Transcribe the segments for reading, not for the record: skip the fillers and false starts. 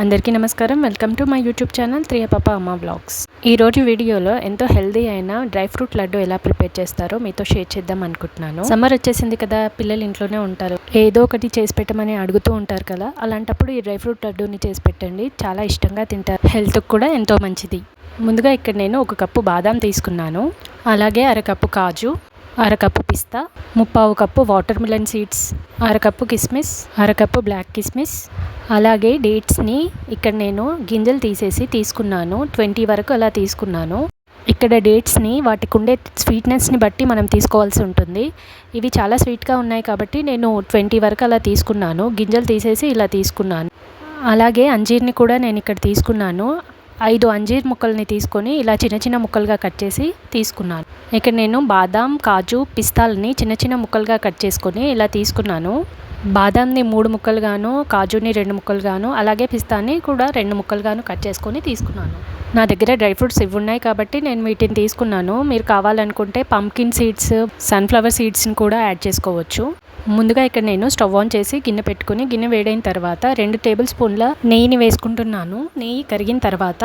అందరికీ నమస్కారం. Welcome to my YouTube channel త్రియ పాప అమ్మ వ్లాగ్స్. ఈరోజు వీడియోలో ఎంతో హెల్దీ అయిన డ్రై ఫ్రూట్ లడ్డు ఎలా ప్రిపేర్ చేస్తారో మీతో షేర్ చేద్దాం అనుకుంటున్నాను. సమ్మర్ వచ్చేసింది కదా, పిల్లలు ఇంట్లోనే ఉంటారు, ఏదో ఒకటి చేసి పెట్టమని అడుగుతూ ఉంటారు కదా. అలాంటప్పుడు ఈ డ్రై ఫ్రూట్ లడ్డూని చేసి పెట్టండి, చాలా ఇష్టంగా తింటారు, హెల్త్కి కూడా ఎంతో మంచిది. ముందుగా ఇక్కడ నేను 1 కప్పు బాదాం తీసుకున్నాను, అలాగే 1/2 కప్పు కాజు, 1/2 కప్పు పిస్తా, 3/4 cup water melon seeds, 1/2 cup కిస్మిస్, 1/2 కప్పు బ్లాక్ కిస్మిస్, అలాగే డేట్స్ని ఇక్కడ నేను గింజలు తీసేసి తీసుకున్నాను. 20 వరకు అలా తీసుకున్నాను. ఇక్కడ డేట్స్ని వాటికి ఉండే స్వీట్నెస్ని బట్టి మనం తీసుకోవాల్సి ఉంటుంది. ఇవి చాలా స్వీట్గా ఉన్నాయి కాబట్టి నేను 20 వరకు అలా తీసుకున్నాను. గింజలు తీసేసి ఇలా తీసుకున్నాను. అలాగే అంజీర్ని కూడా నేను ఇక్కడ తీసుకున్నాను. 5 అంజీర్ ముక్కల్ని తీసుకొని ఇలా చిన్న చిన్న ముక్కలుగా కట్ చేసి తీసుకున్నాను. ఇక్కడ నేను బాదాం, కాజు, పిస్తాలని చిన్న చిన్న ముక్కలుగా కట్ చేసుకొని ఇలా తీసుకున్నాను. బాదాంని 3 ముక్కలుగాను, కాజుని 2 ముక్కలుగాను, అలాగే పిస్తాని కూడా 2 ముక్కలుగాను కట్ చేసుకొని తీసుకున్నాను. నా దగ్గర డ్రై ఫ్రూట్స్ ఇవి ఉన్నాయి కాబట్టి నేను వీటిని తీసుకున్నాను. మీరు కావాలనుకుంటే పంకిన్ సీడ్స్, సన్ఫ్లవర్ సీడ్స్ని కూడా యాడ్ చేసుకోవచ్చు. ముందుగా ఇక్కడ నేను స్టవ్ ఆన్ చేసి గిన్నె పెట్టుకుని, గిన్నె వేడైన తర్వాత 2 టేబుల్ స్పూన్ల నెయ్యిని వేసుకుంటున్నాను. నెయ్యి కరిగిన తర్వాత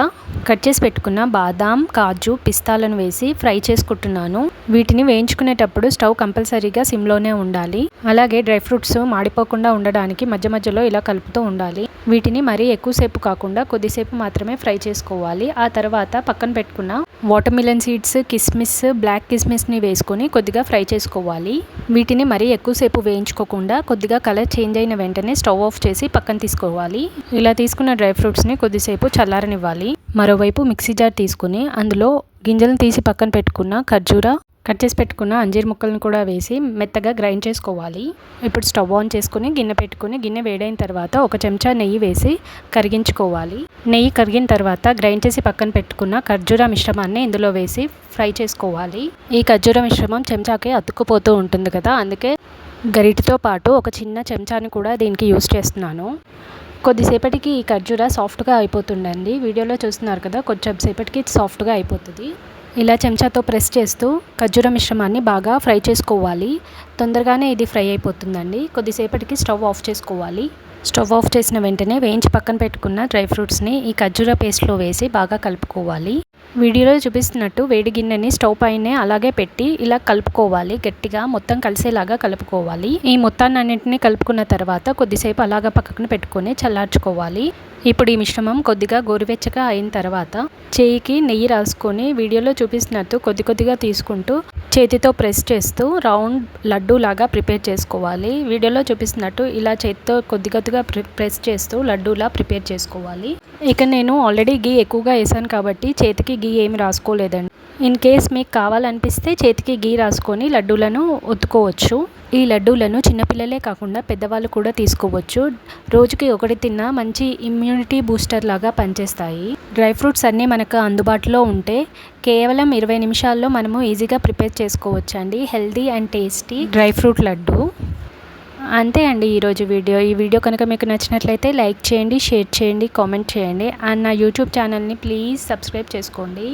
కట్ చేసి పెట్టుకున్న బాదాం, కాజు, పిస్తాలను వేసి ఫ్రై చేసుకుంటున్నాను. వీటిని వేయించుకునేటప్పుడు స్టవ్ కంపల్సరీగా సిమ్లోనే ఉండాలి. అలాగే డ్రై ఫ్రూట్స్ మాడిపోకుండా ఉండడానికి మధ్య మధ్యలో ఇలా కలుపుతూ ఉండాలి. వీటిని మరీ ఎక్కువసేపు కాకుండా కొద్దిసేపు మాత్రమే ఫ్రై చేసుకోవాలి. ఆ తర్వాత పక్కన పెట్టుకున్న వాటర్ మిలన్ సీడ్స్, కిస్మిస్, బ్లాక్ కిస్మిస్ని వేసుకొని కొద్దిగా ఫ్రై చేసుకోవాలి. వీటిని మరీ ఎక్కువసేపు వేయించుకోకుండా కొద్దిగా కలర్ చేంజ్ అయిన వెంటనే స్టవ్ ఆఫ్ చేసి పక్కన తీసుకోవాలి. ఇలా తీసుకున్న డ్రై ఫ్రూట్స్ని కొద్దిసేపు చల్లారనివ్వాలి. మరోవైపు మిక్సీ జార్ తీసుకుని అందులో గింజలను తీసి పక్కన పెట్టుకున్న ఖర్జూర, కట్ చేసి పెట్టుకున్న అంజీర్ ముక్కలను కూడా వేసి మెత్తగా గ్రైండ్ చేసుకోవాలి. ఇప్పుడు స్టవ్ ఆన్ చేసుకుని గిన్నె పెట్టుకుని, గిన్నె వేడైన తర్వాత 1 చెంచా నెయ్యి వేసి కరిగించుకోవాలి. నెయ్యి కరిగిన తర్వాత గ్రైండ్ చేసి పక్కన పెట్టుకున్న ఖర్జూర మిశ్రమాన్ని ఇందులో వేసి ఫ్రై చేసుకోవాలి. ఈ ఖర్జూర మిశ్రమం చెంచాకి అతుక్కుపోతూ ఉంటుంది కదా, అందుకే గరిటతో పాటు 1 చిన్న చెంచాని కూడా దీనికి యూస్ చేస్తున్నాను. కొద్దిసేపటికి ఈ ఖర్జూర సాఫ్ట్గా అయిపోతుందండి. వీడియోలో చూస్తున్నారు కదా, కొంచెం సేపటికి సాఫ్ట్గా అయిపోతుంది. ఇలా చెంచాతో ప్రెస్ చేస్తూ ఖర్జూర మిశ్రమాన్ని బాగా ఫ్రై చేసుకోవాలి. తొందరగానే ఇది ఫ్రై అయిపోతుందండి. కొద్దిసేపటికి స్టవ్ ఆఫ్ చేసుకోవాలి. స్టవ్ ఆఫ్ చేసిన వెంటనే వేయించి పక్కన పెట్టుకున్న డ్రై ఫ్రూట్స్ని ఈ ఖర్జూర పేస్ట్లో వేసి బాగా కలుపుకోవాలి. వీడియోలో చూపిస్తున్నట్టు వేడి గిన్నెని స్టవ్ పైనే అలాగే పెట్టి ఇలా కలుపుకోవాలి. గట్టిగా మొత్తం కలిసేలాగా కలుపుకోవాలి. ఈ మొత్తాన్ని అన్నింటినీ కలుపుకున్న తర్వాత కొద్దిసేపు అలాగా పక్కన పెట్టుకొని చల్లార్చుకోవాలి. ఇప్పుడు ఈ మిశ్రమం కొద్దిగా గోరువెచ్చగా అయిన తర్వాత చేయికి నెయ్యి రాసుకొని వీడియోలో చూపిస్తున్నట్టు కొద్దిగా తీసుకుంటూ చేతితో ప్రెస్ చేస్తూ రౌండ్ లడ్డూ లాగా ప్రిపేర్ చేసుకోవాలి. వీడియోలో చూపిస్తున్నట్టు ఇలా చేతితో కొద్దిగా ప్రెస్ చేస్తూ లడ్డూలా ప్రిపేర్ చేసుకోవాలి. ఇక నేను ఆల్రెడీ గీ ఎక్కువగా వేసాను కాబట్టి చేతికి గీ ఏమి రాసుకోలేదండి. ఇన్ కేస్ మీకు కావాలనిపిస్తే చేతికి గీ రాసుకొని లడ్డూలను ఒత్తుకోవచ్చు. ఈ లడ్డూలను చిన్నపిల్లలే కాకుండా పెద్దవాళ్ళు కూడా తీసుకోవచ్చు. రోజుకి 1 తిన్నా మంచి ఇమ్యూనిటీ బూస్టర్ లాగా పనిచేస్తాయి. డ్రై ఫ్రూట్స్ అన్నీ మనకు అందుబాటులో ఉంటే కేవలం 20 నిమిషాల్లో మనము ఈజీగా ప్రిపేర్ చేసుకోవచ్చు అండి healthy and tasty dry fruit laddu. అంతే అండి ఈరోజు వీడియో. ఈ వీడియో కనుక మీకు నచ్చినట్లయితే లైక్ చేయండి, షేర్ చేయండి, కామెంట్ చేయండి. అండ్ నా యూట్యూబ్ ఛానల్ని ప్లీజ్ సబ్స్క్రైబ్ చేసుకోండి.